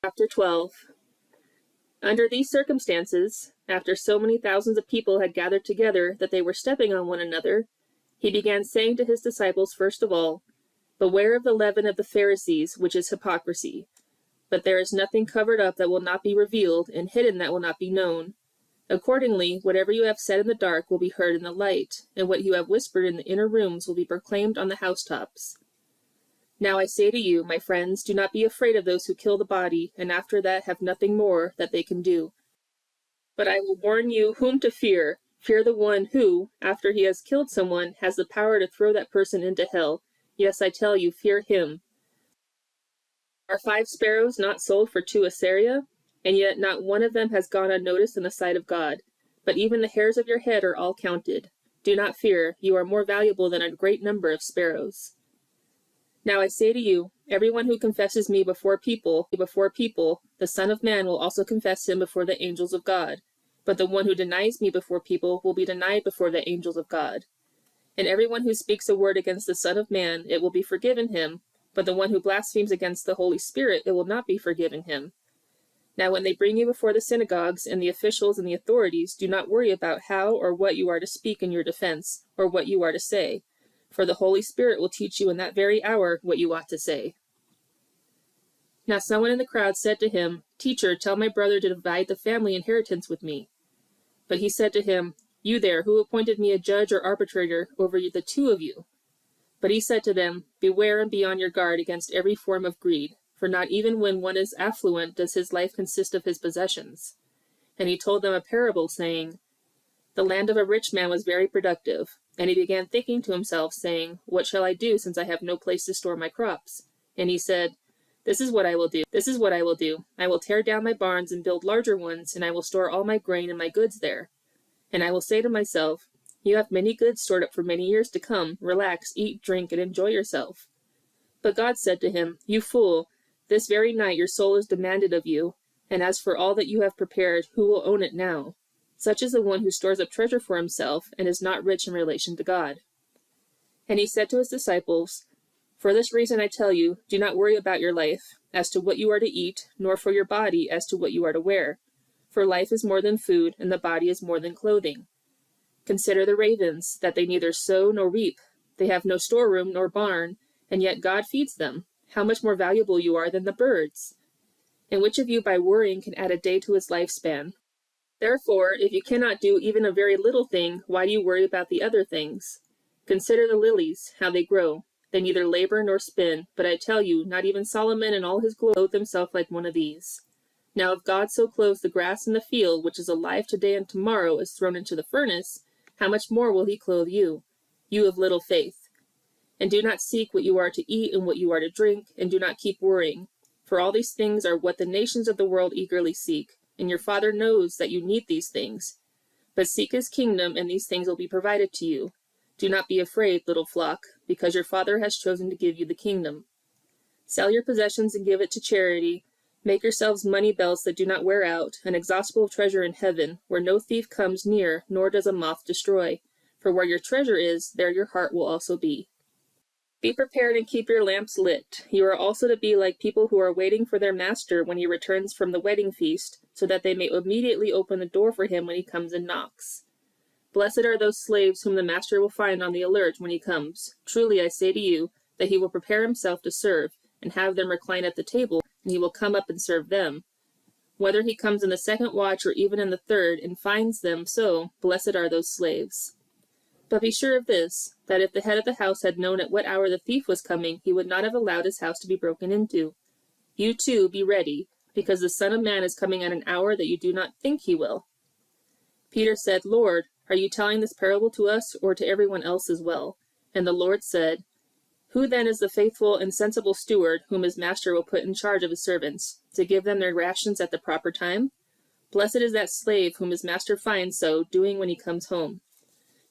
Chapter 12. Under these circumstances, after so many thousands of people had gathered together that they were stepping on one another, he began saying to his disciples first of all, "Beware of the leaven of the Pharisees, which is hypocrisy. But there is nothing covered up that will not be revealed, and hidden that will not be known. Accordingly, whatever you have said in the dark will be heard in the light, and what you have whispered in the inner rooms will be proclaimed on the housetops. Now I say to you, my friends, do not be afraid of those who kill the body, and after that have nothing more that they can do. But I will warn you whom to fear. Fear the one who, after he has killed someone, has the power to throw that person into hell. Yes, I tell you, fear him. Are 5 sparrows not sold for 2 asaria? And yet not one of them has gone unnoticed in the sight of God. But even the hairs of your head are all counted. Do not fear, you are more valuable than a great number of sparrows. Now I say to you, everyone who confesses me before people, the Son of Man will also confess him before the angels of God. But the one who denies me before people will be denied before the angels of God. And everyone who speaks a word against the Son of Man, it will be forgiven him. But the one who blasphemes against the Holy Spirit, it will not be forgiven him. Now when they bring you before the synagogues and the officials and the authorities, do not worry about how or what you are to speak in your defense, or what you are to say. For the Holy Spirit will teach you in that very hour what you ought to say." Now someone in the crowd said to him, "Teacher, tell my brother to divide the family inheritance with me." But he said to him, "You there, who appointed me a judge or arbitrator over the 2 of you?" But he said to them, "Beware and be on your guard against every form of greed. For not even when one is affluent does his life consist of his possessions." And he told them a parable, saying, "The land of a rich man was very productive, and he began thinking to himself, saying, 'What shall I do, since I have no place to store my crops?' And he said, 'This is what I will do. I will tear down my barns and build larger ones, and I will store all my grain and my goods there. And I will say to myself, you have many goods stored up for many years to come. Relax, eat, drink, and enjoy yourself.' But God said to him, 'You fool, this very night your soul is demanded of you, and as for all that you have prepared, who will own it now?' Such is the one who stores up treasure for himself, and is not rich in relation to God." And he said to his disciples, "For this reason I tell you, do not worry about your life, as to what you are to eat, nor for your body, as to what you are to wear. For life is more than food, and the body is more than clothing. Consider the ravens, that they neither sow nor reap. They have no storeroom nor barn, and yet God feeds them. How much more valuable you are than the birds? And which of you by worrying can add a day to his lifespan? Therefore, if you cannot do even a very little thing, why do you worry about the other things? Consider the lilies, how they grow. They neither labor nor spin, but I tell you, not even Solomon in all his glory clothed himself like one of these. Now if God so clothes the grass in the field, which is alive today and tomorrow is thrown into the furnace, how much more will he clothe you, you of little faith? And do not seek what you are to eat and what you are to drink, and do not keep worrying. For all these things are what the nations of the world eagerly seek. And your Father knows that you need these things. But seek his kingdom, and these things will be provided to you. Do not be afraid, little flock, because your Father has chosen to give you the kingdom. Sell your possessions and give it to charity. Make yourselves money belts that do not wear out, an inexhaustible treasure in heaven, where no thief comes near, nor does a moth destroy. For where your treasure is, there your heart will also be. Be prepared and keep your lamps lit. You are also to be like people who are waiting for their master when he returns from the wedding feast, so that they may immediately open the door for him when he comes and knocks. Blessed are those slaves whom the master will find on the alert when he comes. Truly I say to you, that he will prepare himself to serve, and have them recline at the table, and he will come up and serve them. Whether he comes in the 2nd watch or even in the 3rd, and finds them so, blessed are those slaves. But be sure of this, that if the head of the house had known at what hour the thief was coming, he would not have allowed his house to be broken into. You too be ready, because the Son of Man is coming at an hour that you do not think he will." Peter said, "Lord, are you telling this parable to us, or to everyone else as well?" And the Lord said, "Who then is the faithful and sensible steward whom his master will put in charge of his servants, to give them their rations at the proper time? Blessed is that slave whom his master finds so doing when he comes home.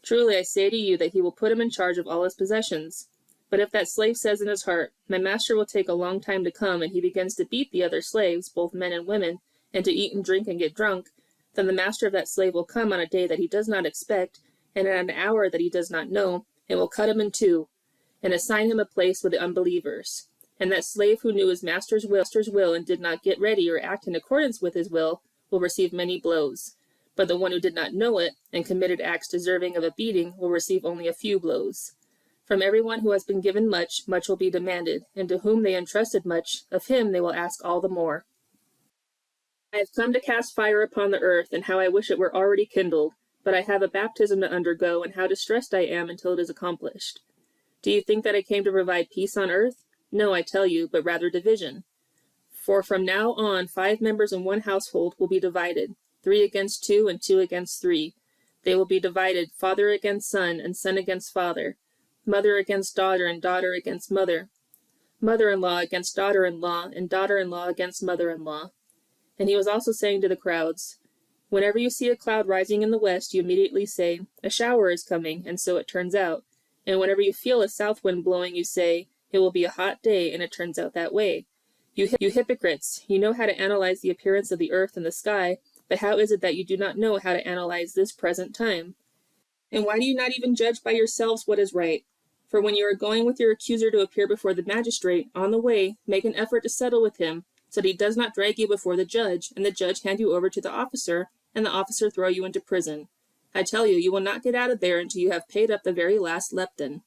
Truly I say to you that he will put him in charge of all his possessions. But if that slave says in his heart, 'My master will take a long time to come,' and he begins to beat the other slaves, both men and women, and to eat and drink and get drunk, then the master of that slave will come on a day that he does not expect, and at an hour that he does not know, and will cut him in two, and assign him a place with the unbelievers. And that slave who knew his master's will and did not get ready or act in accordance with his will receive many blows. But the one who did not know it and committed acts deserving of a beating will receive only a few blows. From everyone who has been given much, much will be demanded, and to whom they entrusted much, of him they will ask all the more. I have come to cast fire upon the earth, and how I wish it were already kindled. But I have a baptism to undergo, and how distressed I am until it is accomplished. Do you think that I came to provide peace on earth? No, I tell you, but rather division. For from now on 5 members in one household will be divided, 3 against 2 and 2 against 3. They will be divided, father against son and son against father, mother against daughter and daughter against mother, mother-in-law against daughter-in-law and daughter-in-law against mother-in-law. And he was also saying to the crowds, whenever you see a cloud rising in the west, you immediately say, a shower is coming, and so it turns out. And whenever you feel a south wind blowing, you say, it will be a hot day, and it turns out that way. You hypocrites, you know how to analyze the appearance of the earth and the sky, but how is it that you do not know how to analyze this present time? And why do you not even judge by yourselves what is right? For when you are going with your accuser to appear before the magistrate, on the way, make an effort to settle with him, so that he does not drag you before the judge, and the judge hand you over to the officer, and the officer throw you into prison. I tell you, you will not get out of there until you have paid up the very last lepton.